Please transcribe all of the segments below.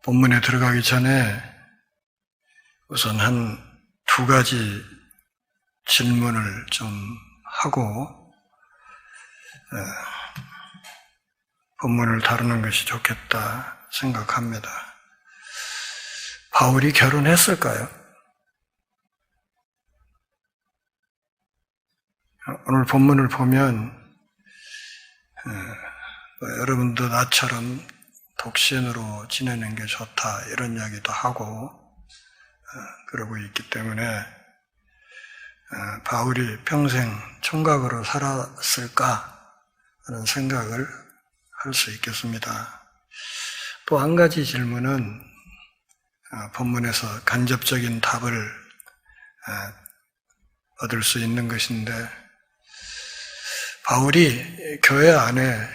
본문에 들어가기 전에 우선 한 두 가지 질문을 좀 하고 본문을 다루는 것이 좋겠다 생각합니다. 바울이 결혼했을까요? 오늘 본문을 보면 여러분도 나처럼 독신으로 지내는 게 좋다 이런 이야기도 하고 그러고 있기 때문에 바울이 평생 총각으로 살았을까 하는 생각을 할 수 있겠습니다. 또 한 가지 질문은 본문에서 간접적인 답을 얻을 수 있는 것인데, 바울이 교회 안에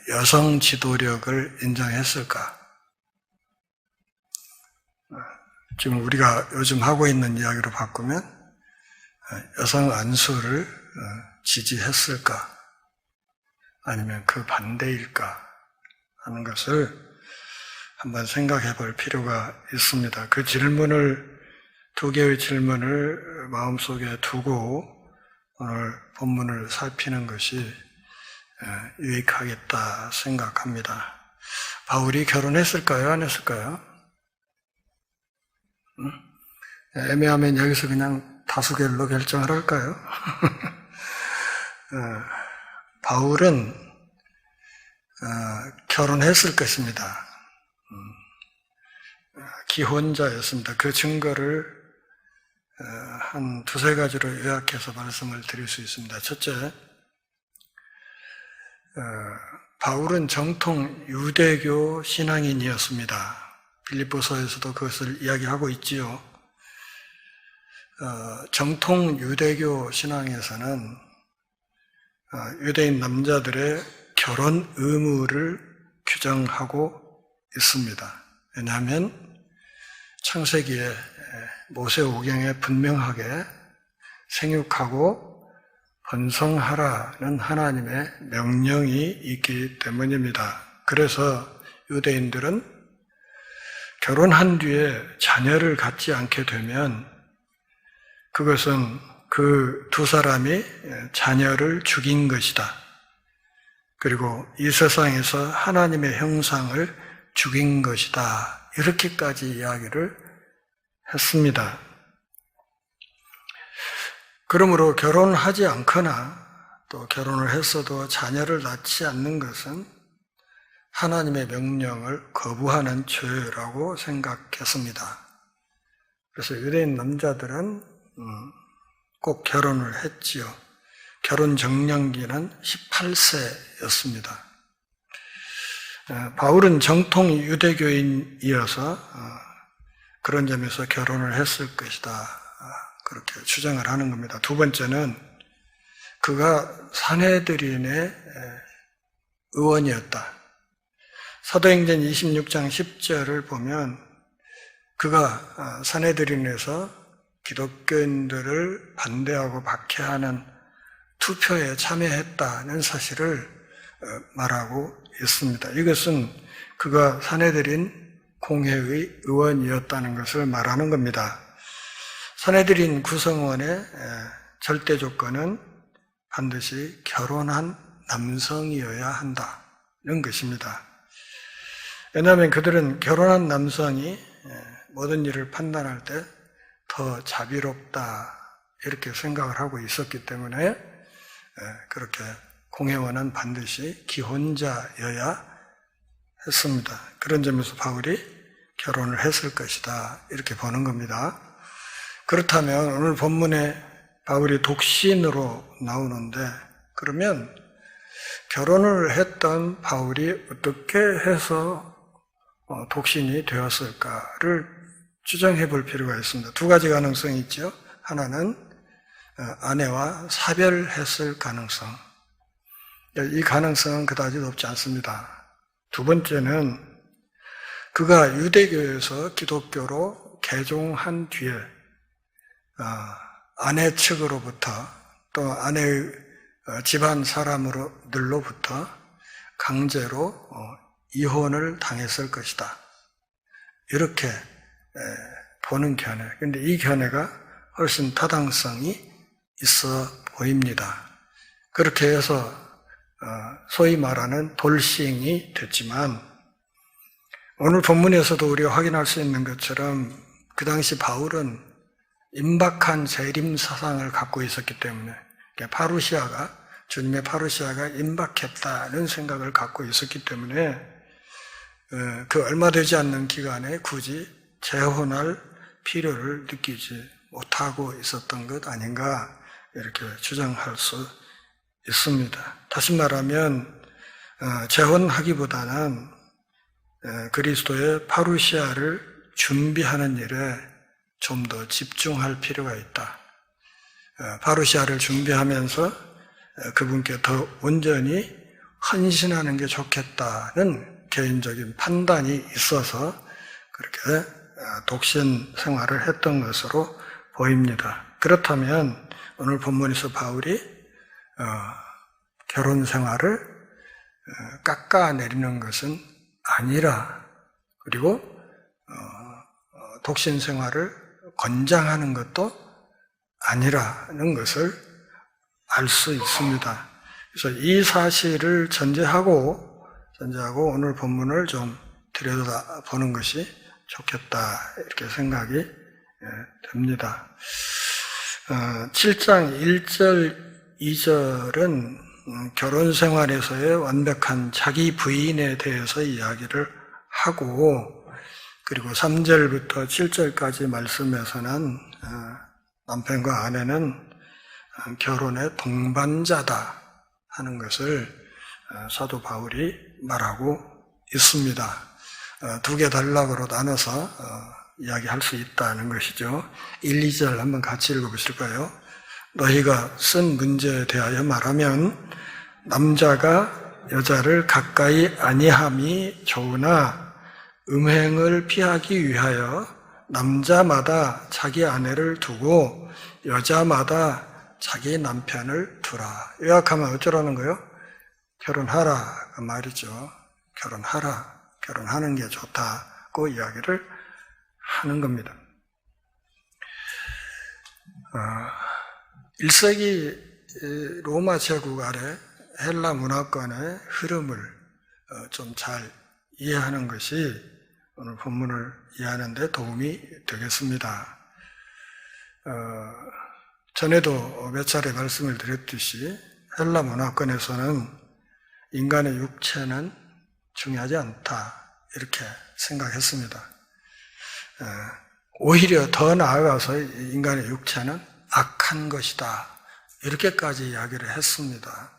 여성 지도력을 인정했을까? 지금 우리가 요즘 하고 있는 이야기로 바꾸면 여성 안수를 지지했을까? 아니면 그 반대일까? 하는 것을 한번 생각해 볼 필요가 있습니다. 그 질문을, 두 개의 질문을 마음속에 두고 오늘 본문을 살피는 것이 유익하겠다 생각합니다. 바울이 결혼했을까요? 안 했을까요? 애매하면 여기서 그냥 다수결로 결정을 할까요? 바울은 결혼했을 것입니다. 기혼자였습니다. 그 증거를 한 두세 가지로 요약해서 말씀을 드릴 수 있습니다. 첫째, 바울은 정통 유대교 신앙인이었습니다. 빌립보서에서도 그것을 이야기하고 있지요. 정통 유대교 신앙에서는 유대인 남자들의 결혼 의무를 규정하고 있습니다. 왜냐하면 창세기에 모세오경에 분명하게 생육하고 번성하라는 하나님의 명령이 있기 때문입니다. 그래서 유대인들은 결혼한 뒤에 자녀를 갖지 않게 되면 그것은 그 두 사람이 자녀를 죽인 것이다. 그리고 이 세상에서 하나님의 형상을 죽인 것이다. 이렇게까지 이야기를 했습니다. 그러므로 결혼하지 않거나 또 결혼을 했어도 자녀를 낳지 않는 것은 하나님의 명령을 거부하는 죄라고 생각했습니다. 그래서 유대인 남자들은 꼭 결혼을 했지요. 결혼 정년기는 18세였습니다. 바울은 정통 유대교인이어서 그런 점에서 결혼을 했을 것이다. 그렇게 추정을 하는 겁니다. 두 번째는 그가 산헤드린의 의원이었다. 사도행전 26장 10절을 보면 그가 산헤드린에서 기독교인들을 반대하고 박해하는 투표에 참여했다는 사실을 말하고 있습니다. 이것은 그가 산헤드린 공회의 의원이었다는 것을 말하는 겁니다. 산헤드린 구성원의 절대 조건은 반드시 결혼한 남성이어야 한다는 것입니다. 왜냐하면 그들은 결혼한 남성이 모든 일을 판단할 때 더 자비롭다 이렇게 생각을 하고 있었기 때문에 그렇게 공회원은 반드시 기혼자여야 했습니다. 그런 점에서 바울이 결혼을 했을 것이다 이렇게 보는 겁니다. 그렇다면 오늘 본문에 바울이 독신으로 나오는데, 그러면 결혼을 했던 바울이 어떻게 해서 독신이 되었을까를 추정해 볼 필요가 있습니다. 두 가지 가능성이 있죠. 하나는 아내와 사별했을 가능성. 이 가능성은 그다지 높지 않습니다. 두 번째는 그가 유대교에서 기독교로 개종한 뒤에 아내 측으로부터 또 아내의 집안 사람들로부터 강제로 이혼을 당했을 것이다. 이렇게 보는 견해. 근데 이 견해가 훨씬 타당성이 있어 보입니다. 그렇게 해서 소위 말하는 돌싱이 됐지만 오늘 본문에서도 우리가 확인할 수 있는 것처럼 그 당시 바울은 임박한 재림 사상을 갖고 있었기 때문에 주님의 파루시아가 임박했다는 생각을 갖고 있었기 때문에 그 얼마 되지 않는 기간에 굳이 재혼할 필요를 느끼지 못하고 있었던 것 아닌가 이렇게 주장할 수 있습니다. 다시 말하면 재혼하기보다는 그리스도의 파루시아를 준비하는 일에 좀 더 집중할 필요가 있다. 파루시아를 준비하면서 그분께 더 온전히 헌신하는 게 좋겠다는 개인적인 판단이 있어서 그렇게 독신 생활을 했던 것으로 보입니다. 그렇다면 오늘 본문에서 바울이 결혼 생활을 깎아내리는 것은 아니라 그리고 독신 생활을 권장하는 것도 아니라는 것을 알 수 있습니다. 그래서 이 사실을 전제하고 오늘 본문을 좀 들여다보는 것이 좋겠다 이렇게 생각이 됩니다. 7장 1절, 2절은 결혼 생활에서의 완벽한 자기 부인에 대해서 이야기를 하고 그리고 3절부터 7절까지 말씀에서는 남편과 아내는 결혼의 동반자다 하는 것을 사도 바울이 말하고 있습니다. 두 개 단락으로 나눠서 이야기할 수 있다는 것이죠. 1, 2절 한번 같이 읽어보실까요? 너희가 쓴 문제에 대하여 말하면 남자가 여자를 가까이 아니함이 좋으나 음행을 피하기 위하여 남자마다 자기 아내를 두고 여자마다 자기 남편을 두라. 요약하면 어쩌라는 거예요? 결혼하라 그 말이죠. 결혼하라. 결혼하는 게 좋다고 이야기를 하는 겁니다. 1세기 로마 제국 아래 헬라 문화권의 흐름을 좀 잘 이해하는 것이 오늘 본문을 이해하는 데 도움이 되겠습니다. 전에도 몇 차례 말씀을 드렸듯이 헬라 문화권에서는 인간의 육체는 중요하지 않다 이렇게 생각했습니다. 오히려 더 나아가서 인간의 육체는 악한 것이다 이렇게까지 이야기를 했습니다.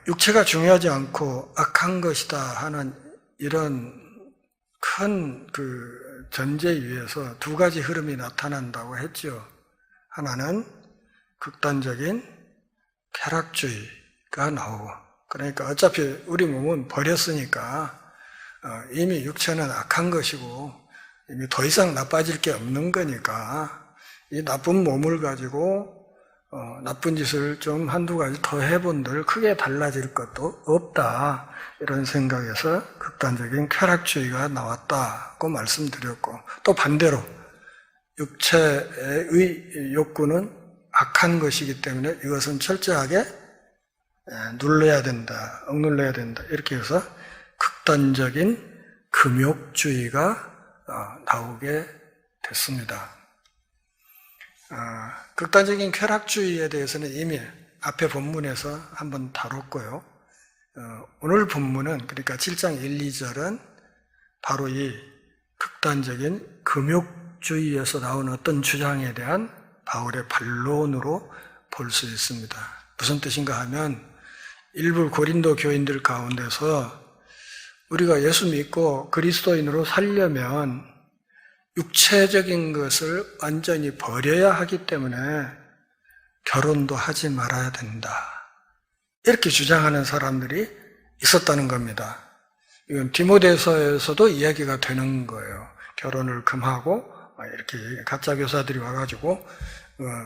육체가 중요하지 않고 악한 것이다 하는 이런 큰 전제 위에서 두 가지 흐름이 나타난다고 했죠. 하나는 극단적인 쾌락주의가 나오고 그러니까 어차피 우리 몸은 버렸으니까 이미 육체는 악한 것이고 이미 더 이상 나빠질 게 없는 거니까 이 나쁜 몸을 가지고 나쁜 짓을 좀 한두 가지 더 해본들 크게 달라질 것도 없다 이런 생각에서 극단적인 쾌락주의가 나왔다고 말씀드렸고 또 반대로 육체의 욕구는 악한 것이기 때문에 이것은 철저하게 눌러야 된다, 억눌러야 된다 이렇게 해서 극단적인 금욕주의가 나오게 됐습니다. 극단적인 쾌락주의에 대해서는 이미 앞에 본문에서 한번 다뤘고요. 오늘 본문은 그러니까 7장 1, 2절은 바로 이 극단적인 금욕주의에서 나온 어떤 주장에 대한 바울의 반론으로 볼 수 있습니다. 무슨 뜻인가 하면 일부 고린도 교인들 가운데서 우리가 예수 믿고 그리스도인으로 살려면 육체적인 것을 완전히 버려야 하기 때문에 결혼도 하지 말아야 된다. 이렇게 주장하는 사람들이 있었다는 겁니다. 이건 디모데서에서도 이야기가 되는 거예요. 결혼을 금하고 이렇게 가짜 교사들이 와가지고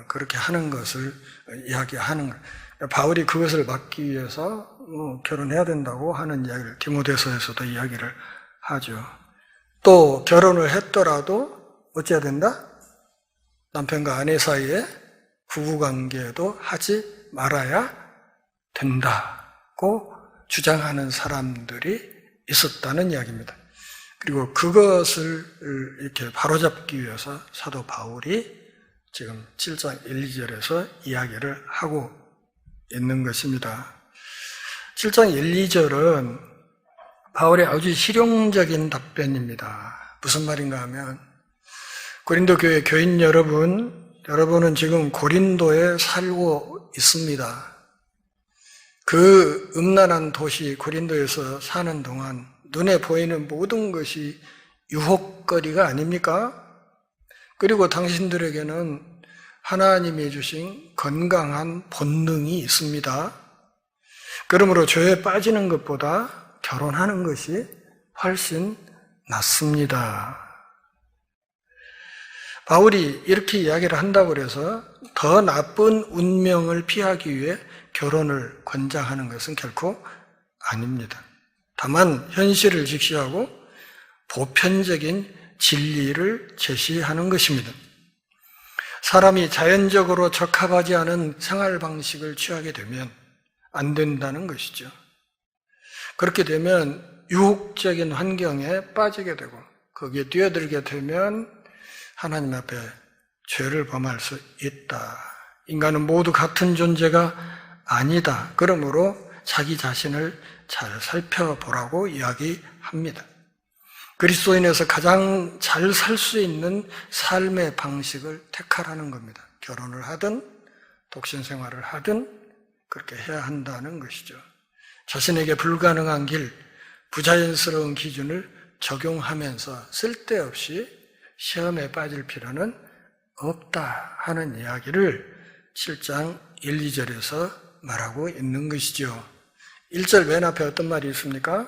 그렇게 하는 것을 이야기하는 거예요. 바울이 그것을 막기 위해서 결혼해야 된다고 하는 이야기를 디모데서에서도 이야기를 하죠. 또 결혼을 했더라도 어째야 된다? 남편과 아내 사이에 부부관계도 하지 말아야 된다고 주장하는 사람들이 있었다는 이야기입니다. 그리고 그것을 이렇게 바로잡기 위해서 사도 바울이 지금 7장 1, 2절에서 이야기를 하고 있는 것입니다. 7장 1, 2절은 바울의 아주 실용적인 답변입니다. 무슨 말인가 하면 고린도 교회 교인 여러분은 지금 고린도에 살고 있습니다. 그 음란한 도시 고린도에서 사는 동안 눈에 보이는 모든 것이 유혹거리가 아닙니까? 그리고 당신들에게는 하나님이 주신 건강한 본능이 있습니다. 그러므로 죄에 빠지는 것보다 결혼하는 것이 훨씬 낫습니다. 바울이 이렇게 이야기를 한다고 해서 더 나쁜 운명을 피하기 위해 결혼을 권장하는 것은 결코 아닙니다. 다만 현실을 직시하고 보편적인 진리를 제시하는 것입니다. 사람이 자연적으로 적합하지 않은 생활 방식을 취하게 되면 안 된다는 것이죠. 그렇게 되면 유혹적인 환경에 빠지게 되고 거기에 뛰어들게 되면 하나님 앞에 죄를 범할 수 있다. 인간은 모두 같은 존재가 아니다. 그러므로 자기 자신을 잘 살펴보라고 이야기합니다. 그리스도인에서 가장 잘 살 수 있는 삶의 방식을 택하라는 겁니다. 결혼을 하든 독신 생활을 하든 그렇게 해야 한다는 것이죠. 자신에게 불가능한 길, 부자연스러운 기준을 적용하면서 쓸데없이 시험에 빠질 필요는 없다 하는 이야기를 7장 1, 2절에서 말하고 있는 것이죠. 1절 맨 앞에 어떤 말이 있습니까?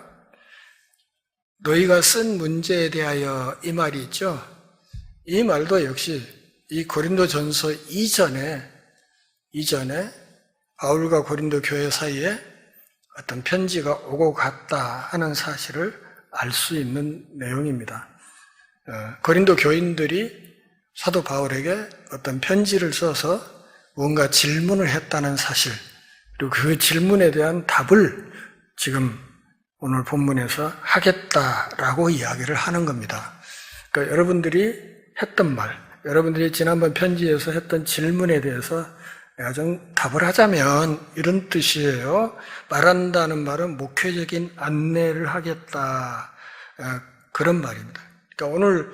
너희가 쓴 문제에 대하여 이 말이 있죠. 이 말도 역시 이 고린도전서 이전에 바울과 고린도 교회 사이에 어떤 편지가 오고 갔다 하는 사실을 알 수 있는 내용입니다. 고린도 교인들이 사도 바울에게 어떤 편지를 써서 뭔가 질문을 했다는 사실, 그리고 그 질문에 대한 답을 지금 오늘 본문에서 하겠다라고 이야기를 하는 겁니다. 그러니까 여러분들이 했던 말, 여러분들이 지난번 편지에서 했던 질문에 대해서 내가 좀 답을 하자면 이런 뜻이에요. 말한다는 말은 목회적인 안내를 하겠다. 그런 말입니다. 그러니까 오늘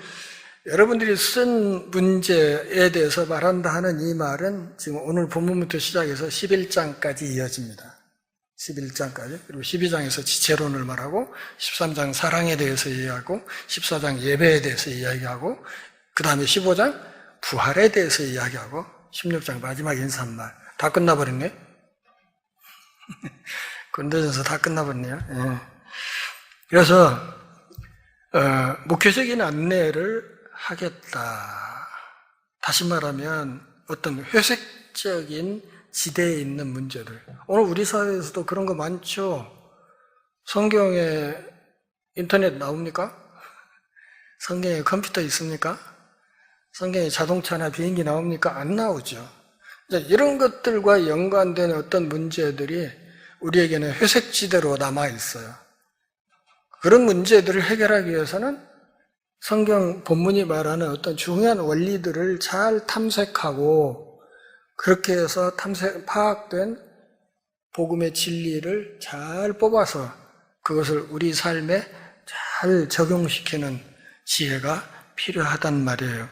여러분들이 쓴 문제에 대해서 말한다 하는 이 말은 지금 오늘 본문부터 시작해서 11장까지 이어집니다. 11장까지. 그리고 12장에서 지체론을 말하고 13장 사랑에 대해서 이야기하고 14장 예배에 대해서 이야기하고 그 다음에 15장 부활에 대해서 이야기하고 16장 마지막 인사말. 다 끝나버렸네. 건도전서 다 끝나버렸네요. 예. 그래서 목회적인 안내를 하겠다. 다시 말하면 어떤 회색적인 지대에 있는 문제들. 오늘 우리 사회에서도 그런 거 많죠. 성경에 인터넷 나옵니까? 성경에 컴퓨터 있습니까? 성경에 자동차나 비행기 나옵니까? 안 나오죠. 이런 것들과 연관된 어떤 문제들이 우리에게는 회색지대로 남아있어요. 그런 문제들을 해결하기 위해서는 성경 본문이 말하는 어떤 중요한 원리들을 잘 탐색하고 그렇게 해서 파악된 복음의 진리를 잘 뽑아서 그것을 우리 삶에 잘 적용시키는 지혜가 필요하단 말이에요.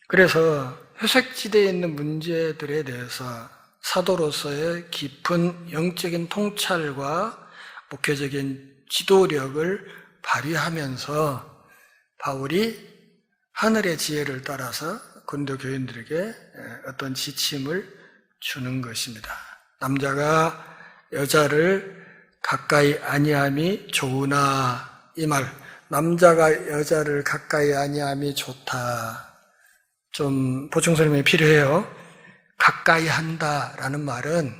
그래서 회색지대에 있는 문제들에 대해서 사도로서의 깊은 영적인 통찰과 목회적인 지도력을 발휘하면서 바울이 하늘의 지혜를 따라서 고린도 교인들에게 어떤 지침을 주는 것입니다. 남자가 여자를 가까이 아니함이 좋으나, 이 말, 남자가 여자를 가까이 아니함이 좋다. 좀 보충 설명이 필요해요. 가까이 한다라는 말은,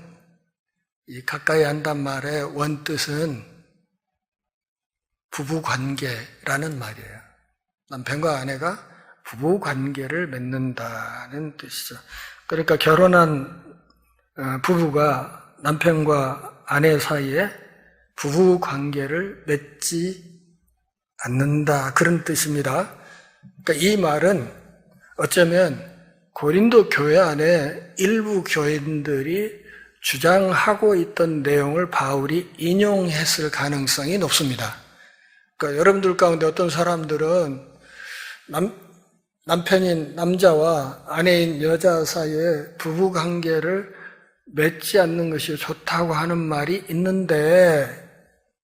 이 가까이 한단 말의 원뜻은 부부관계라는 말이에요. 남편과 아내가 부부관계를 맺는다는 뜻이죠. 그러니까 결혼한 부부가 남편과 아내 사이에 부부관계를 맺지 않는다, 그런 뜻입니다. 그러니까 이 말은 어쩌면 고린도 교회 안에 일부 교인들이 주장하고 있던 내용을 바울이 인용했을 가능성이 높습니다. 그러니까 여러분들 가운데 어떤 사람들은 남편인 남자와 아내인 여자 사이에 부부관계를 맺지 않는 것이 좋다고 하는 말이 있는데,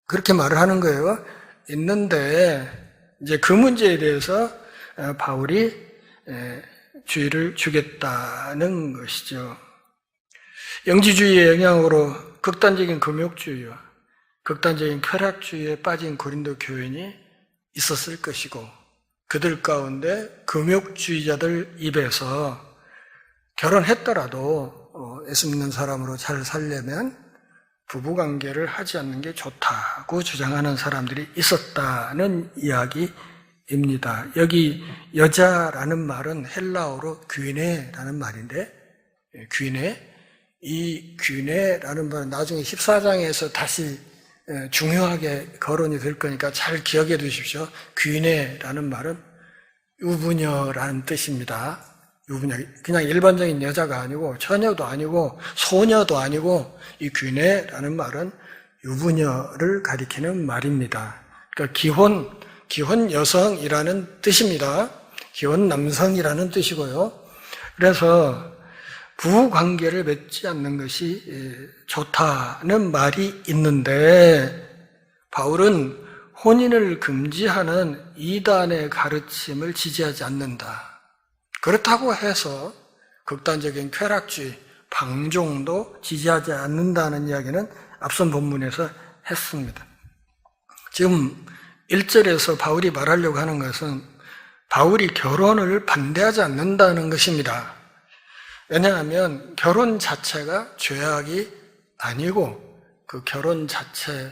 그렇게 말을 하는 거예요. 있는데 이제 그 문제에 대해서 바울이 주의를 주겠다는 것이죠. 영지주의의 영향으로 극단적인 금욕주의와 극단적인 쾌락주의에 빠진 고린도 교인이 있었을 것이고, 그들 가운데 금욕주의자들 입에서 결혼했더라도 예수 믿는 사람으로 잘 살려면 부부관계를 하지 않는 게 좋다고 주장하는 사람들이 있었다는 이야기입니다. 여기 여자라는 말은 헬라어로 귀네라는 말인데, 귀네, 이 귀네라는 말은 나중에 14장에서 다시 중요하게 거론이 될 거니까 잘 기억해 두십시오. 귀네라는 말은 유부녀라는 뜻입니다. 유부녀, 그냥 일반적인 여자가 아니고 처녀도 아니고 소녀도 아니고, 이 귀네라는 말은 유부녀를 가리키는 말입니다. 그러니까 기혼 여성이라는 뜻입니다. 기혼 남성이라는 뜻이고요. 그래서 부부관계를 맺지 않는 것이 좋다는 말이 있는데, 바울은 혼인을 금지하는 이단의 가르침을 지지하지 않는다. 그렇다고 해서 극단적인 쾌락주의, 방종도 지지하지 않는다는 이야기는 앞선 본문에서 했습니다. 지금 1절에서 바울이 말하려고 하는 것은 바울이 결혼을 반대하지 않는다는 것입니다. 왜냐하면 결혼 자체가 죄악이 아니고, 그 결혼 자체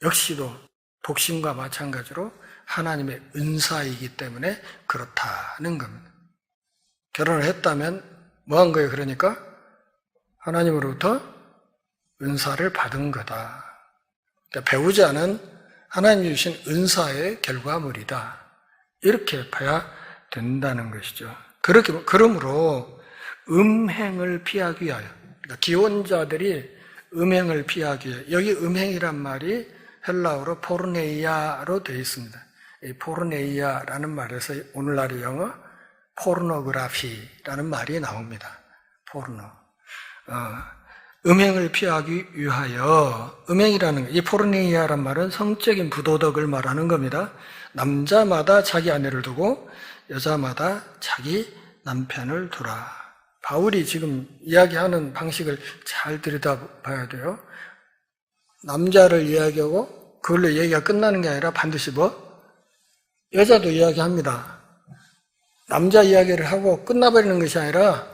역시도 독신과 마찬가지로 하나님의 은사이기 때문에 그렇다는 겁니다. 결혼을 했다면 뭐 한 거예요? 그러니까 하나님으로부터 은사를 받은 거다. 그러니까 배우자는 하나님이 주신 은사의 결과물이다. 이렇게 봐야 된다는 것이죠. 그러므로 음행을 피하기 위하여, 그러니까 기혼자들이 음행을 피하기 위하여, 여기 음행이란 말이 헬라어로 포르네이아로 되어 있습니다. 이 포르네이아라는 말에서 오늘날의 영어 포르노그라피라는 말이 나옵니다. 포르노. 음행을 피하기 위하여, 음행이라는, 이 포르네이아란 말은 성적인 부도덕을 말하는 겁니다. 남자마다 자기 아내를 두고 여자마다 자기 남편을 두라. 바울이 지금 이야기하는 방식을 잘 들여다봐야 돼요. 남자를 이야기하고 그걸로 얘기가 끝나는 게 아니라 반드시 여자도 이야기합니다. 남자 이야기를 하고 끝나버리는 것이 아니라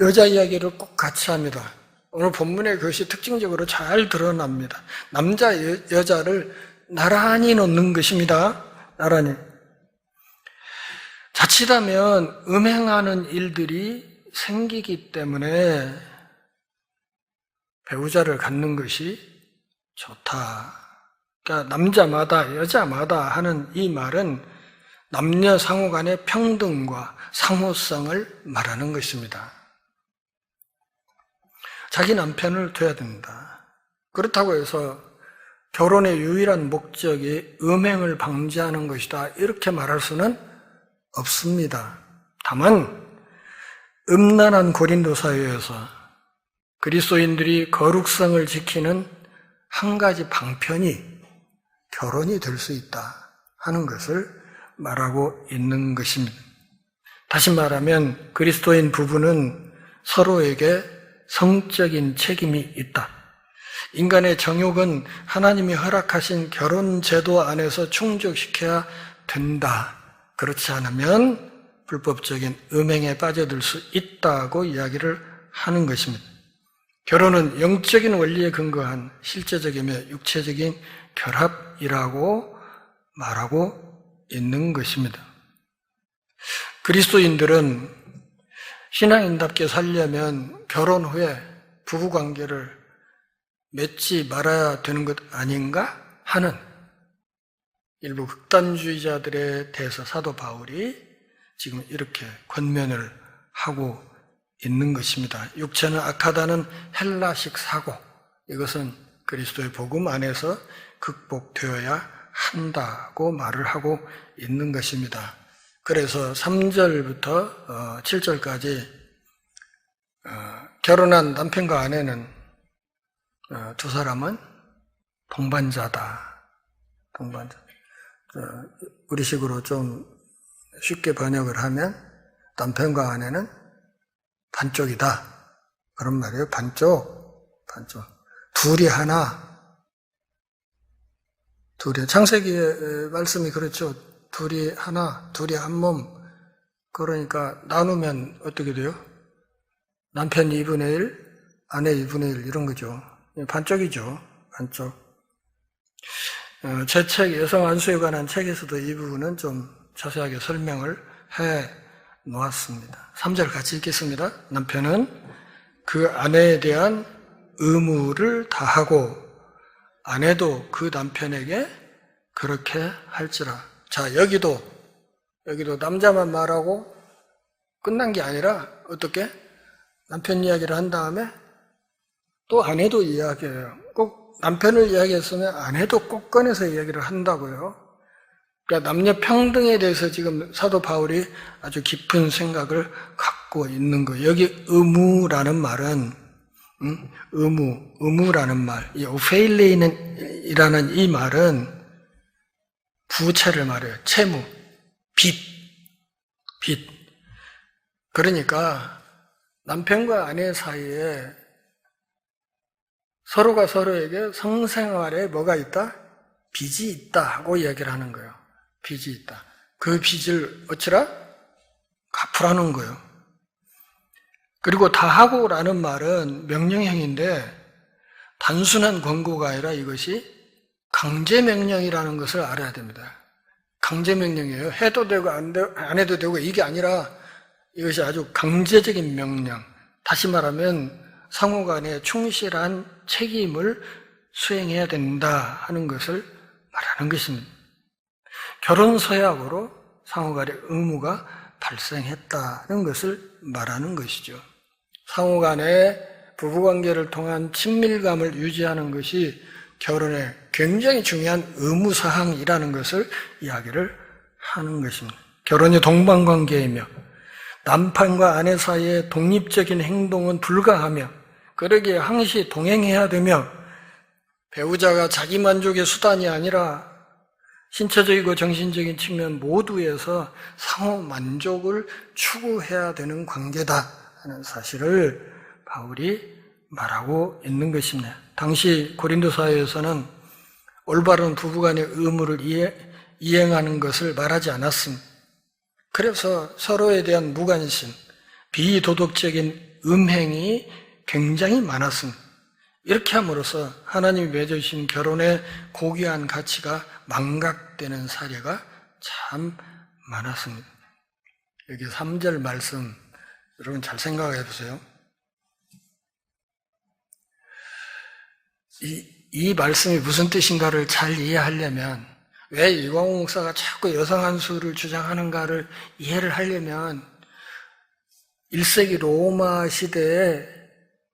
여자 이야기를 꼭 같이 합니다. 오늘 본문의 그것이 특징적으로 잘 드러납니다. 남자, 여자를 나란히 놓는 것입니다. 나란히. 자칫하면 음행하는 일들이 생기기 때문에 배우자를 갖는 것이 좋다. 그러니까 남자마다 여자마다 하는 이 말은 남녀 상호 간의 평등과 상호성을 말하는 것입니다. 자기 남편을 둬야 된다. 그렇다고 해서 결혼의 유일한 목적이 음행을 방지하는 것이다, 이렇게 말할 수는 없습니다. 다만 음란한 고린도 사회에서 그리스도인들이 거룩성을 지키는 한 가지 방편이 결혼이 될 수 있다 하는 것을 말하고 있는 것입니다. 다시 말하면 그리스도인 부부는 서로에게 성적인 책임이 있다. 인간의 정욕은 하나님이 허락하신 결혼 제도 안에서 충족시켜야 된다. 그렇지 않으면 불법적인 음행에 빠져들 수 있다고 이야기를 하는 것입니다. 결혼은 영적인 원리에 근거한 실제적이며 육체적인 결합이라고 말하고 있는 것입니다. 그리스도인들은 신앙인답게 살려면 결혼 후에 부부관계를 맺지 말아야 되는 것 아닌가 하는 일부 극단주의자들에 대해서 사도 바울이 지금 이렇게 권면을 하고 있는 것입니다. 육체는 악하다는 헬라식 사고, 이것은 그리스도의 복음 안에서 극복되어야 한다고 말을 하고 있는 것입니다. 그래서 3절부터 7절까지 결혼한 남편과 아내는 두 사람은 동반자다. 동반자. 우리식으로 좀 쉽게 번역을 하면 남편과 아내는 반쪽이다. 그런 말이에요. 반쪽. 둘이 하나. 창세기의 말씀이 그렇죠. 둘이 하나, 둘이 한 몸. 그러니까 나누면 어떻게 돼요? 남편 2분의 1, 아내 2분의 1 이런 거죠. 반쪽이죠. 반쪽. 제 책 여성 안수에 관한 책에서도 이 부분은 좀 자세하게 설명을 해 놓았습니다. 3절 같이 읽겠습니다. 남편은 그 아내에 대한 의무를 다하고 아내도 그 남편에게 그렇게 할지라. 자, 여기도 남자만 말하고 끝난 게 아니라 어떻게? 남편 이야기를 한 다음에 또 아내도 이야기해요. 꼭 남편을 이야기했으면 아내도 꼭 꺼내서 이야기를 한다고요. 그러니까 남녀 평등에 대해서 지금 사도 바울이 아주 깊은 생각을 갖고 있는 거예요. 여기 의무라는 말은 의무라는 말, 이 오페일레인이라는 이 말은 부채를 말해요. 채무, 빚. 그러니까 남편과 아내 사이에 서로가 서로에게 성생활에 뭐가 있다? 빚이 있다고 이야기를 하는 거예요. 빚이 있다. 그 빚을 어찌라? 갚으라는 거예요. 그리고 다하고라는 말은 명령형인데 단순한 권고가 아니라 이것이 강제명령이라는 것을 알아야 됩니다. 강제명령이에요. 해도 되고 안 해도 되고 이게 아니라 이것이 아주 강제적인 명령. 다시 말하면 상호간에 충실한 책임을 수행해야 된다 하는 것을 말하는 것입니다. 결혼 서약으로 상호간의 의무가 발생했다는 것을 말하는 것이죠. 상호간의 부부관계를 통한 친밀감을 유지하는 것이 결혼의 굉장히 중요한 의무사항이라는 것을 이야기를 하는 것입니다. 결혼이 동반관계이며 남편과 아내 사이의 독립적인 행동은 불가하며 그러기에 항시 동행해야 되며 배우자가 자기 만족의 수단이 아니라 신체적이고 정신적인 측면 모두에서 상호 만족을 추구해야 되는 관계다 하는 사실을 바울이 말하고 있는 것입니다. 당시 고린도 사회에서는 올바른 부부간의 의무를 이행하는 것을 말하지 않았습니다. 그래서 서로에 대한 무관심, 비도덕적인 음행이 굉장히 많았습니다. 이렇게 함으로써 하나님이 맺어주신 결혼의 고귀한 가치가 망각되는 사례가 참 많았습니다. 여기 3절 말씀 여러분 잘 생각해 보세요. 이 말씀이 무슨 뜻인가를 잘 이해하려면 왜 이광호 목사가 자꾸 여성 안수를 주장하는가를 이해를 하려면 1세기 로마 시대의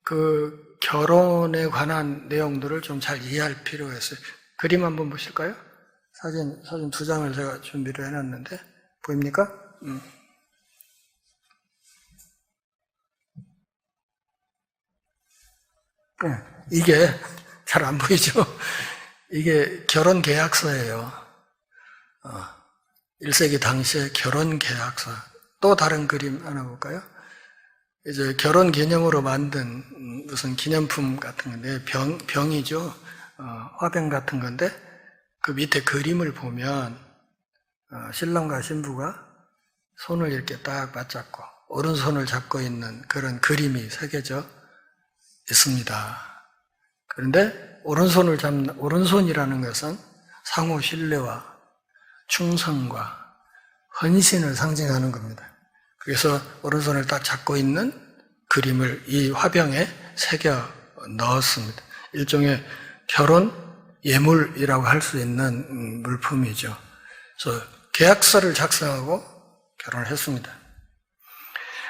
그 결혼에 관한 내용들을 좀 잘 이해할 필요가 있어요. 그림 한번 보실까요? 사진 2장을 제가 준비를 해놨는데 보입니까? 이게 잘 안 보이죠? 이게 결혼 계약서예요. 1세기 당시의 결혼 계약서. 또 다른 그림 하나 볼까요? 이제 결혼 기념으로 만든 무슨 기념품 같은 건데 병이죠. 화병 같은 건데 그 밑에 그림을 보면 신랑과 신부가 손을 이렇게 딱 맞잡고 오른손을 잡고 있는 그런 그림이 새겨져 있습니다. 그런데 오른손이라는 것은 상호 신뢰와 충성과 헌신을 상징하는 겁니다. 그래서 오른손을 딱 잡고 있는 그림을 이 화병에 새겨 넣었습니다. 일종의 결혼 예물이라고 할 수 있는 물품이죠. 그래서 계약서를 작성하고 결혼을 했습니다.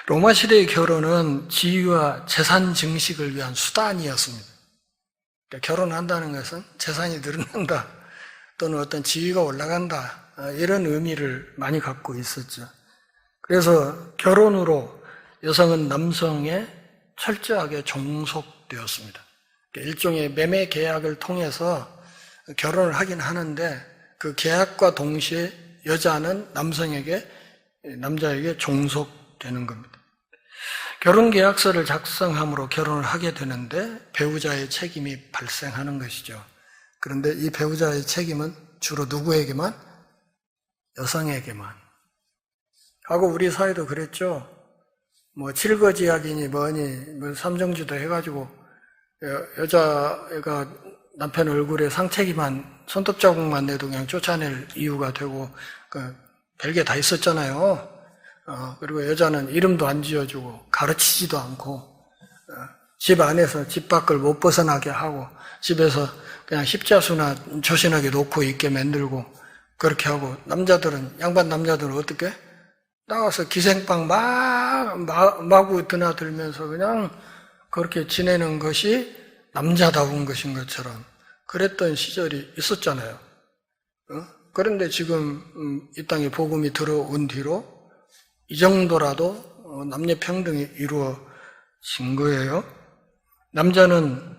로마 시대의 결혼은 지위와 재산 증식을 위한 수단이었습니다. 그러니까 결혼한다는 것은 재산이 늘어난다 또는 어떤 지위가 올라간다 이런 의미를 많이 갖고 있었죠. 그래서 결혼으로 여성은 남성에 철저하게 종속되었습니다. 일종의 매매 계약을 통해서 결혼을 하긴 하는데 그 계약과 동시에 여자는 남자에게 종속되는 겁니다. 결혼 계약서를 작성함으로 결혼을 하게 되는데 배우자의 책임이 발생하는 것이죠. 그런데 이 배우자의 책임은 주로 누구에게만? 여성에게만. 하고 우리 사회도 그랬죠. 뭐 칠거지약이니 뭐니 삼정주도 해가지고 여자가 남편 얼굴에 상체기만 손톱 자국만 내도 그냥 쫓아낼 이유가 되고 별게 다 있었잖아요. 그리고 여자는 이름도 안 지어주고 가르치지도 않고 집 안에서 집 밖을 못 벗어나게 하고 집에서 그냥 십자수나 조신하게 놓고 있게 만들고 그렇게 하고 양반 남자들은 어떻게? 나가서 기생빵 마구 드나들면서 그냥 그렇게 지내는 것이 남자다운 것인 것처럼 그랬던 시절이 있었잖아요. 그런데 지금 이 땅에 복음이 들어온 뒤로 이 정도라도 남녀 평등이 이루어진 거예요. 남자는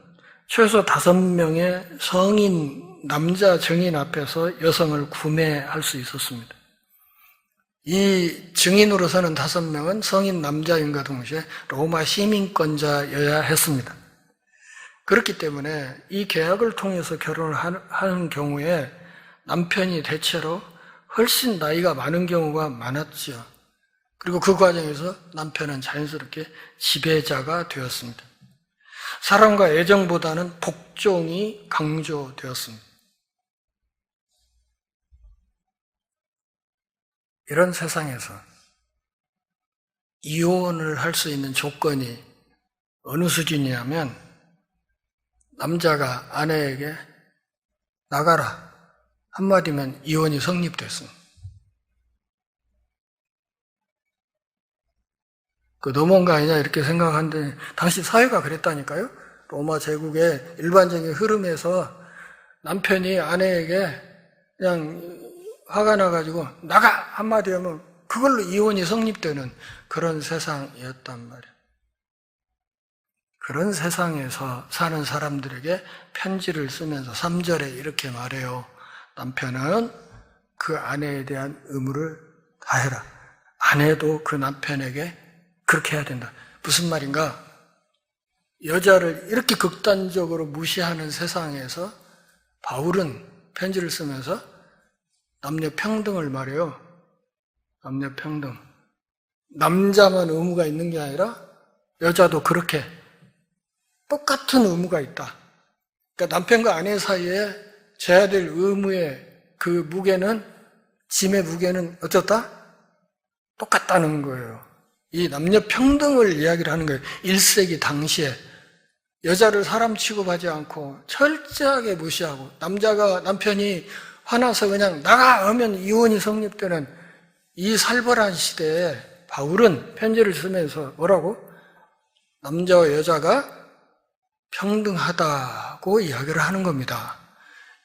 최소 5명의 성인 남자 증인 앞에서 여성을 구매할 수 있었습니다. 이 증인으로 서는 5명은 성인 남자인과 동시에 로마 시민권자여야 했습니다. 그렇기 때문에 이 계약을 통해서 결혼을 하는 경우에 남편이 대체로 훨씬 나이가 많은 경우가 많았죠. 그리고 그 과정에서 남편은 자연스럽게 지배자가 되었습니다. 사랑과 애정보다는 복종이 강조되었습니다. 이런 세상에서 이혼을 할 수 있는 조건이 어느 수준이냐면 남자가 아내에게 나가라 한마디면 이혼이 성립됐습니다. 너무한 거 아니냐 이렇게 생각하는데 당시 사회가 그랬다니까요. 로마 제국의 일반적인 흐름에서 남편이 아내에게 그냥 화가 나가지고 나가 한마디 하면 그걸로 이혼이 성립되는 그런 세상이었단 말이에요. 그런 세상에서 사는 사람들에게 편지를 쓰면서 3절에 이렇게 말해요. 남편은 그 아내에 대한 의무를 다해라. 아내도 그 남편에게 그렇게 해야 된다. 무슨 말인가? 여자를 이렇게 극단적으로 무시하는 세상에서 바울은 편지를 쓰면서 남녀 평등을 말해요. 남녀 평등. 남자만 의무가 있는 게 아니라 여자도 그렇게 똑같은 의무가 있다. 그러니까 남편과 아내 사이에 져야 될 의무의 그 무게는, 짐의 무게는 어떻다? 똑같다는 거예요. 이 남녀 평등을 이야기를 하는 거예요. 1세기 당시에 여자를 사람 취급하지 않고 철저하게 무시하고 남편이 화나서 그냥 나가 하면 이혼이 성립되는 이 살벌한 시대에 바울은 편지를 쓰면서 뭐라고? 남자와 여자가 평등하다고 이야기를 하는 겁니다.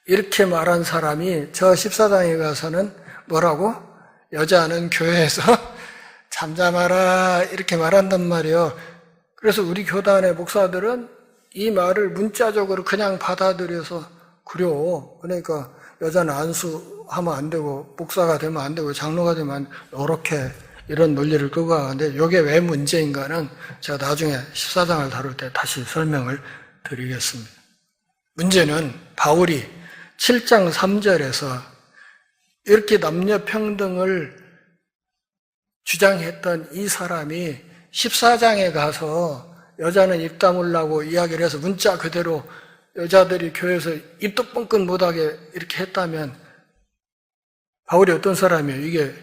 이렇게 말한 사람이 저 14장에 가서는 뭐라고? 여자는 교회에서 잠잠하라 이렇게 말한단 말이에요. 그래서 우리 교단의 목사들은 이 말을 문자적으로 그냥 받아들여서 그려. 그러니까 여자는 안수하면 안 되고 목사가 되면 안 되고 장로가 되면 안 되고 이렇게 이런 논리를 끌고 가는데 이게 왜 문제인가는 제가 나중에 14장을 다룰 때 다시 설명을 드리겠습니다. 문제는 바울이 7장 3절에서 이렇게 남녀 평등을 주장했던 이 사람이 14장에 가서 여자는 입 다물라고 이야기를 해서 문자 그대로 여자들이 교회에서 입도 뻥끗 못하게 이렇게 했다면 바울이 어떤 사람이에요? 이게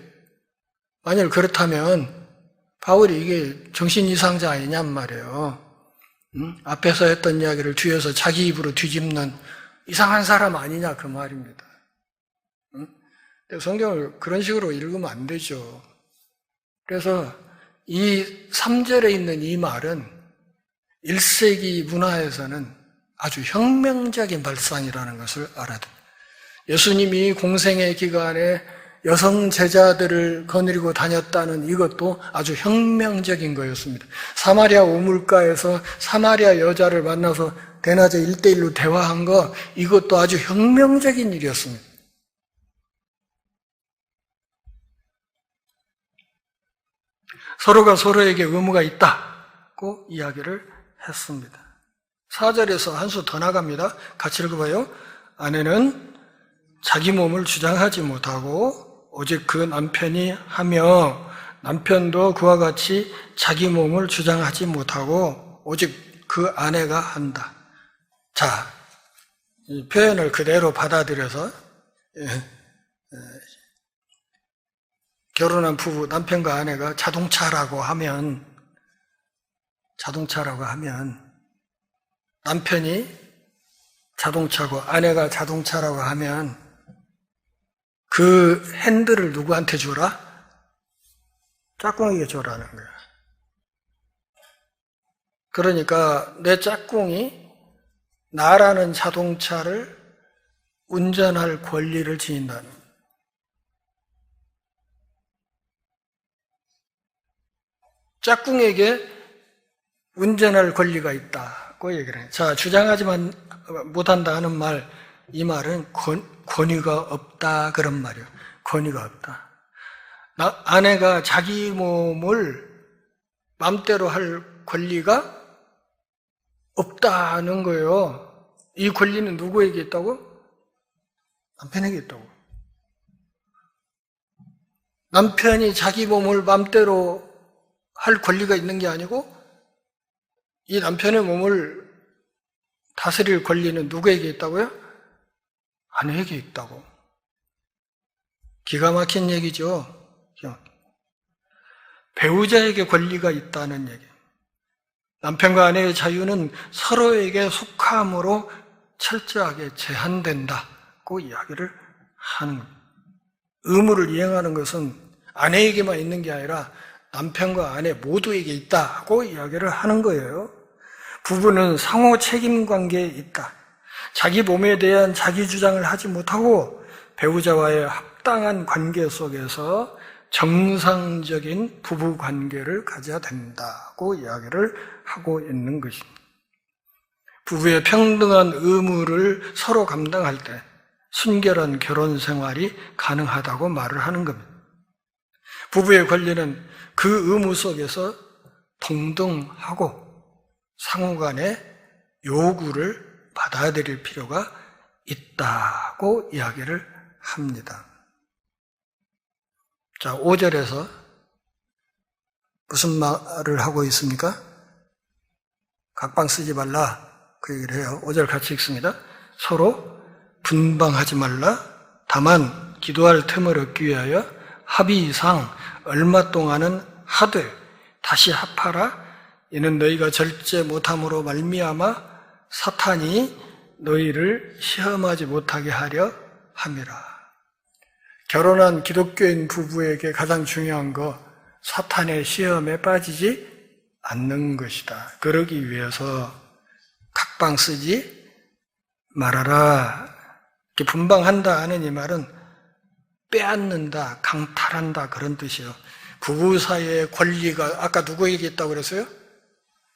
만약 그렇다면 바울이 이게 정신 이상자 아니냔 말이에요. 앞에서 했던 이야기를 뒤에서 자기 입으로 뒤집는 이상한 사람 아니냐 그 말입니다. 성경을 그런 식으로 읽으면 안 되죠. 그래서 이 3절에 있는 이 말은 1세기 문화에서는 아주 혁명적인 발상이라는 것을 알아야 됩니다. 예수님이 공생의 기간에 여성 제자들을 거느리고 다녔다는 이것도 아주 혁명적인 거였습니다. 사마리아 우물가에서 사마리아 여자를 만나서 대낮에 1대1로 대화한 거, 이것도 아주 혁명적인 일이었습니다. 서로가 서로에게 의무가 있다고 이야기를 했습니다. 4절에서 한 수 더 나갑니다. 같이 읽어봐요. 아내는 자기 몸을 주장하지 못하고 오직 그 남편이 하며 남편도 그와 같이 자기 몸을 주장하지 못하고 오직 그 아내가 한다. 자, 이 표현을 그대로 받아들여서 결혼한 부부, 남편과 아내가 자동차라고 하면 남편이 자동차고 아내가 자동차라고 하면 그 핸들을 누구한테 줘라? 짝꿍에게 줘라는 거야. 그러니까 내 짝꿍이 나라는 자동차를 운전할 권리를 지닌다는 거야. 짝꿍에게 운전할 권리가 있다고 얘기를 해요. 자, 주장하지 못한다 하는 말, 이 말은 권위가 없다 그런 말이에요. 권위가 없다. 아내가 자기 몸을 마음대로 할 권리가 없다는 거예요. 이 권리는 누구에게 있다고? 남편에게 있다고. 남편이 자기 몸을 마음대로 할 권리가 있는 게 아니고 이 남편의 몸을 다스릴 권리는 누구에게 있다고요? 아내에게 있다고. 기가 막힌 얘기죠. 배우자에게 권리가 있다는 얘기. 남편과 아내의 자유는 서로에게 속함으로 철저하게 제한된다고 이야기를 하는 겁니다. 의무를 이행하는 것은 아내에게만 있는 게 아니라 남편과 아내 모두에게 있다고 이야기를 하는 거예요. 부부는 상호 책임 관계에 있다. 자기 몸에 대한 자기 주장을 하지 못하고 배우자와의 합당한 관계 속에서 정상적인 부부 관계를 가져야 된다고 이야기를 하고 있는 것입니다. 부부의 평등한 의무를 서로 감당할 때 순결한 결혼 생활이 가능하다고 말을 하는 겁니다. 부부의 권리는 그 의무 속에서 동등하고 상호간의 요구를 받아들일 필요가 있다고 이야기를 합니다. 자, 5절에서 무슨 말을 하고 있습니까? 각방 쓰지 말라 그 얘기를 해요. 5절 같이 읽습니다. 서로 분방하지 말라. 다만 기도할 틈을 얻기 위하여 합의상 얼마 동안은 하되 다시 합하라. 이는 너희가 절제 못함으로 말미암아 사탄이 너희를 시험하지 못하게 하려 함이라. 결혼한 기독교인 부부에게 가장 중요한 거, 사탄의 시험에 빠지지 않는 것이다. 그러기 위해서 각방 쓰지 말아라. 이렇게 분방한다 하는 이 말은 빼앗는다, 강탈한다 그런 뜻이에요. 부부 사이의 권리가 아까 누구에게 있다고 그랬어요?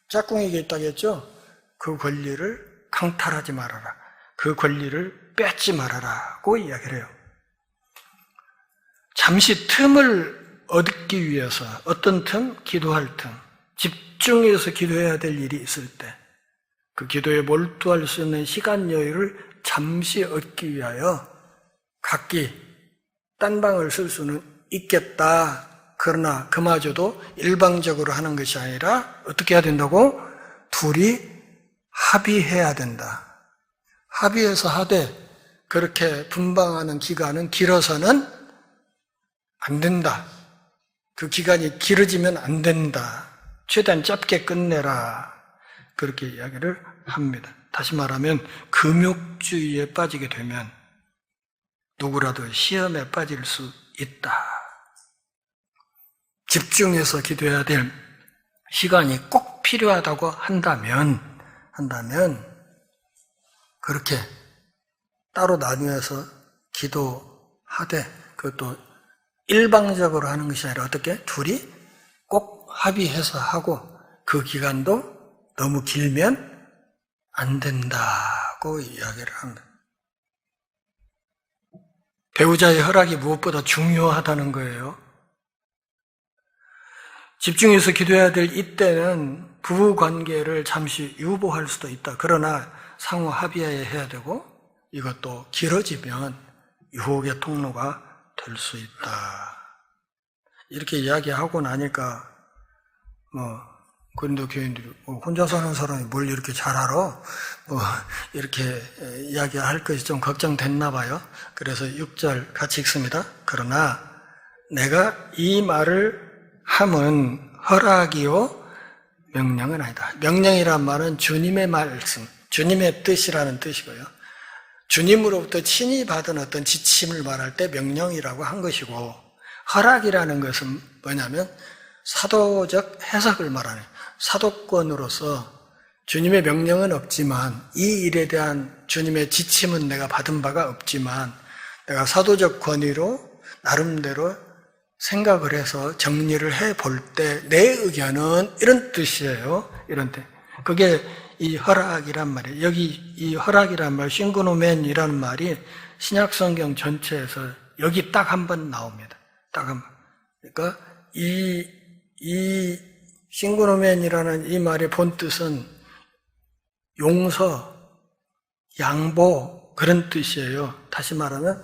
짝꿍에게 있다고 했죠? 그 권리를 강탈하지 말아라. 그 권리를 뺏지 말아라고 이야기를 해요. 잠시 틈을 얻기 위해서 어떤 틈? 기도할 틈. 집중해서 기도해야 될 일이 있을 때 그 기도에 몰두할 수 있는 시간 여유를 잠시 얻기 위하여 각기 딴 방을 쓸 수는 있겠다. 그러나 그마저도 일방적으로 하는 것이 아니라 어떻게 해야 된다고? 둘이 합의해야 된다. 합의해서 하되 그렇게 분방하는 기간은 길어서는 안 된다. 그 기간이 길어지면 안 된다. 최대한 짧게 끝내라. 그렇게 이야기를 합니다. 다시 말하면 금욕주의에 빠지게 되면 누구라도 시험에 빠질 수 있다. 집중해서 기도해야 될 시간이 꼭 필요하다고 한다면 그렇게 따로 나누어서 기도하되 그것도 일방적으로 하는 것이 아니라 어떻게? 둘이 꼭 합의해서 하고 그 기간도 너무 길면 안 된다고 이야기를 합니다. 배우자의 허락이 무엇보다 중요하다는 거예요. 집중해서 기도해야 될 이때는 부부관계를 잠시 유보할 수도 있다. 그러나 상호 합의해야 되고 이것도 길어지면 유혹의 통로가 될 수 있다. 이렇게 이야기하고 나니까 고린도 교인들이 혼자 사는 사람이 뭘 이렇게 잘 알아? 이렇게 이야기할 것이 좀 걱정됐나 봐요. 그래서 6절 같이 읽습니다. 그러나 내가 이 말을 함은 허락이요 명령은 아니다. 명령이란 말은 주님의 말씀, 주님의 뜻이라는 뜻이고요. 주님으로부터 친히 받은 어떤 지침을 말할 때 명령이라고 한 것이고, 허락이라는 것은 뭐냐면 사도적 해석을 말하는, 사도권으로서 주님의 명령은 없지만 이 일에 대한 주님의 지침은 내가 받은 바가 없지만 내가 사도적 권위로 나름대로 생각을 해서 정리를 해볼 때 내 의견은 이런 뜻이에요. 이런 때. 그게 이 허락이란 말이에요. 여기 이 허락이란 말, 싱그노멘이라는 말이 신약성경 전체에서 여기 딱 한 번 나옵니다. 딱 한 번. 그러니까 이 싱그노멘이라는 이 말의 본 뜻은 용서, 양보 그런 뜻이에요. 다시 말하면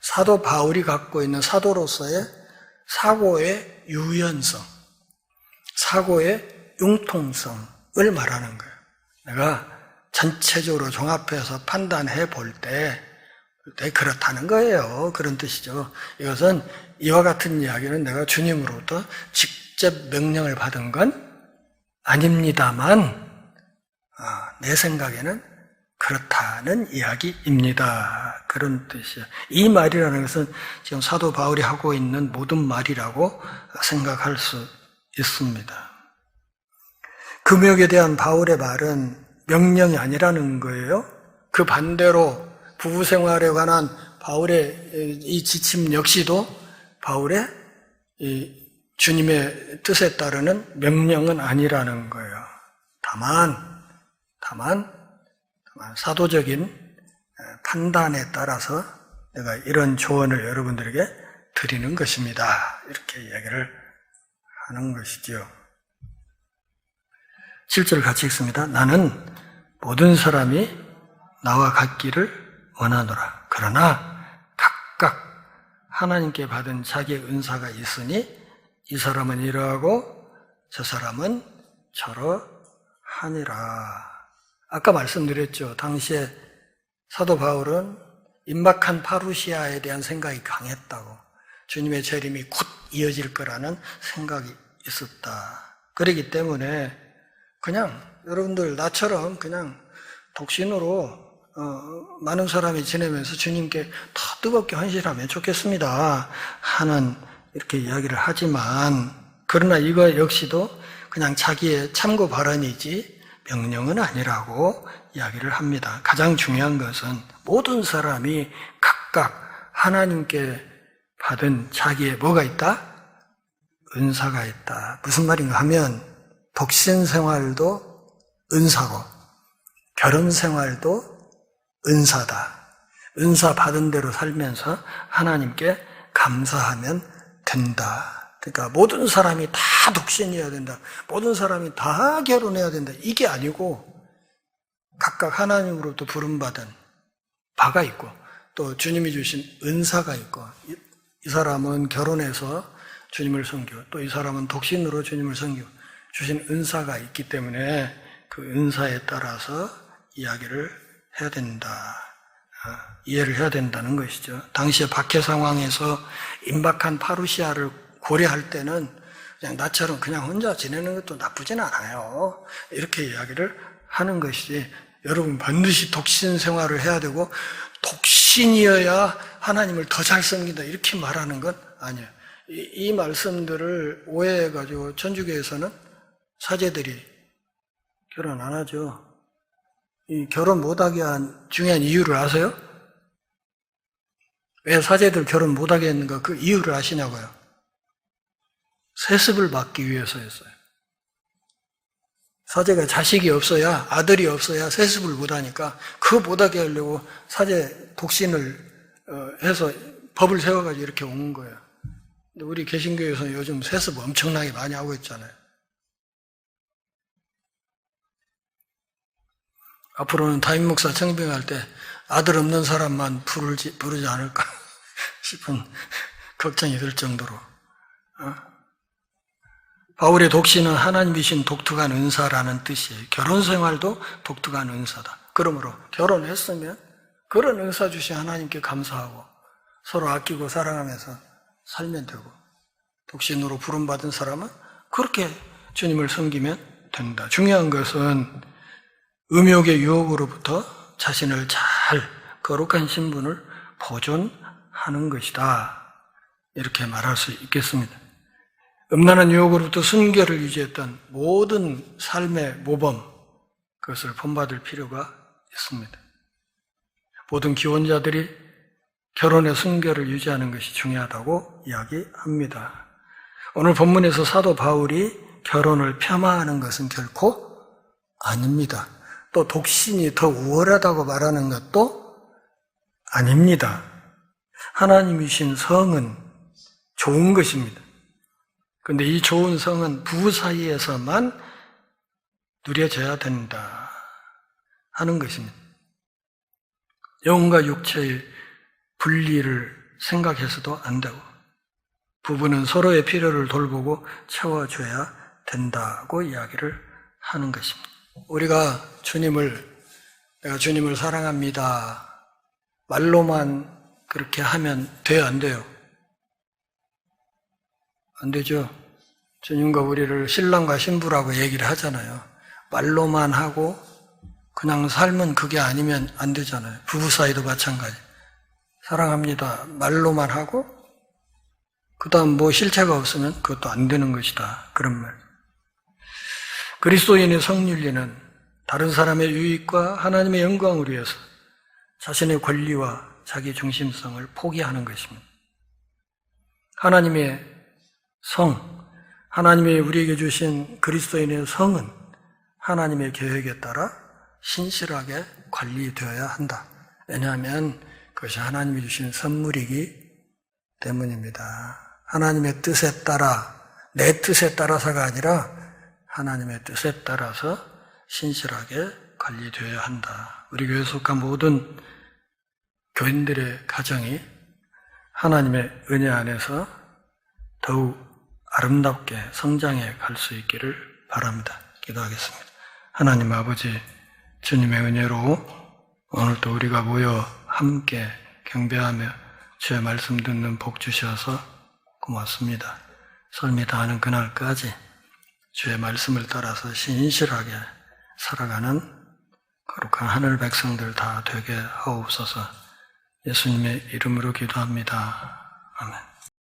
사도 바울이 갖고 있는 사도로서의 사고의 유연성, 사고의 융통성을 말하는 거예요. 내가 전체적으로 종합해서 판단해 볼 때 그렇다는 거예요. 그런 뜻이죠. 이것은 이와 같은 이야기는 내가 주님으로부터 직접 명령을 받은 건 아닙니다만 내 생각에는 그렇다는 이야기입니다. 그런 뜻이에요. 이 말이라는 것은 지금 사도 바울이 하고 있는 모든 말이라고 생각할 수 있습니다. 금욕에 대한 바울의 말은 명령이 아니라는 거예요. 그 반대로 부부 생활에 관한 바울의 이 지침 역시도 바울의 이 주님의 뜻에 따르는 명령은 아니라는 거예요. 다만 사도적인 판단에 따라서 내가 이런 조언을 여러분들에게 드리는 것입니다. 이렇게 이야기를 하는 것이죠. 7절 같이 읽습니다. 나는 모든 사람이 나와 같기를 원하노라. 그러나 각각 하나님께 받은 자기의 은사가 있으니 이 사람은 이러하고 저 사람은 저러하니라. 아까 말씀드렸죠. 당시에 사도 바울은 임박한 파루시아에 대한 생각이 강했다고. 주님의 재림이 곧 이어질 거라는 생각이 있었다. 그렇기 때문에 그냥 여러분들 나처럼 그냥 독신으로 많은 사람이 지내면서 주님께 더 뜨겁게 헌신하면 좋겠습니다 하는 이렇게 이야기를 하지만, 그러나 이거 역시도 그냥 자기의 참고 발언이지 명령은 아니라고 이야기를 합니다. 가장 중요한 것은 모든 사람이 각각 하나님께 받은 자기의 뭐가 있다? 은사가 있다. 무슨 말인가 하면 독신 생활도 은사고 결혼 생활도 은사다. 은사 받은 대로 살면서 하나님께 감사하면 된다. 그러니까 모든 사람이 다 독신이어야 된다. 모든 사람이 다 결혼해야 된다. 이게 아니고 각각 하나님으로부터 부름받은 바가 있고 또 주님이 주신 은사가 있고, 이 사람은 결혼해서 주님을 섬기고 또 이 사람은 독신으로 주님을 섬기고 주신 은사가 있기 때문에 그 은사에 따라서 이야기를 해야 된다. 이해를 해야 된다는 것이죠. 당시의 박해 상황에서 임박한 파루시아를 고려할 때는 그냥 나처럼 그냥 혼자 지내는 것도 나쁘진 않아요. 이렇게 이야기를 하는 것이지, 여러분 반드시 독신 생활을 해야 되고 독신이어야 하나님을 더 잘 섬긴다 이렇게 말하는 건 아니에요. 이 말씀들을 오해해가지고 천주교에서는 사제들이 결혼 안 하죠. 이 결혼 못하게 한 중요한 이유를 아세요? 왜 사제들 결혼 못하게 했는가 그 이유를 아시냐고요? 세습을 받기 위해서였어요. 사제가 자식이 없어야, 아들이 없어야 세습을 못하니까 그거 못하게 하려고 사제 독신을 해서 법을 세워가지고 이렇게 온 거예요. 근데 우리 개신교에서는 요즘 세습 엄청나게 많이 하고 있잖아요. 앞으로는 담임 목사 청빙할 때 아들 없는 사람만 부르지 않을까 싶은 걱정이 들 정도로. 바울의 독신은 하나님이신 독특한 은사라는 뜻이에요. 결혼 생활도 독특한 은사다. 그러므로 결혼했으면 그런 은사 주신 하나님께 감사하고 서로 아끼고 사랑하면서 살면 되고, 독신으로 부름받은 사람은 그렇게 주님을 섬기면 된다. 중요한 것은 음욕의 유혹으로부터 자신을 잘 거룩한 신분을 보존하는 것이다. 이렇게 말할 수 있겠습니다. 음란한 유혹으로부터 순결을 유지했던 모든 삶의 모범, 그것을 본받을 필요가 있습니다. 모든 기혼자들이 결혼의 순결을 유지하는 것이 중요하다고 이야기합니다. 오늘 본문에서 사도 바울이 결혼을 폄하하는 것은 결코 아닙니다. 또 독신이 더 우월하다고 말하는 것도 아닙니다. 하나님이신 성은 좋은 것입니다. 그런데 이 좋은 성은 부부 사이에서만 누려져야 된다 하는 것입니다. 영과 육체의 분리를 생각해서도 안 되고, 부부는 서로의 필요를 돌보고 채워줘야 된다고 이야기를 하는 것입니다. 우리가 내가 주님을 사랑합니다 말로만 그렇게 하면 돼요, 안 돼요? 안 되죠. 주님과 우리를 신랑과 신부라고 얘기를 하잖아요. 말로만 하고 그냥 삶은 그게 아니면 안 되잖아요. 부부 사이도 마찬가지. 사랑합니다 말로만 하고 그 다음 뭐 실체가 없으면 그것도 안 되는 것이다, 그런 말. 그리스도인의 성윤리는 다른 사람의 유익과 하나님의 영광을 위해서 자신의 권리와 자기 중심성을 포기하는 것입니다. 하나님의 성, 하나님의 우리에게 주신 그리스도인의 성은 하나님의 계획에 따라 신실하게 관리되어야 한다. 왜냐하면 그것이 하나님이 주신 선물이기 때문입니다. 하나님의 뜻에 따라, 내 뜻에 따라서가 아니라 하나님의 뜻에 따라서 신실하게 관리되어야 한다. 우리 교회에 속한 모든 교인들의 가정이 하나님의 은혜 안에서 더욱 아름답게 성장해 갈 수 있기를 바랍니다. 기도하겠습니다. 하나님 아버지, 주님의 은혜로 오늘도 우리가 모여 함께 경배하며 주의 말씀 듣는 복 주셔서 고맙습니다. 설미 다하는 그날까지 주의 말씀을 따라서 신실하게 살아가는 거룩한 하늘 백성들 다 되게 하옵소서. 예수님의 이름으로 기도합니다. 아멘.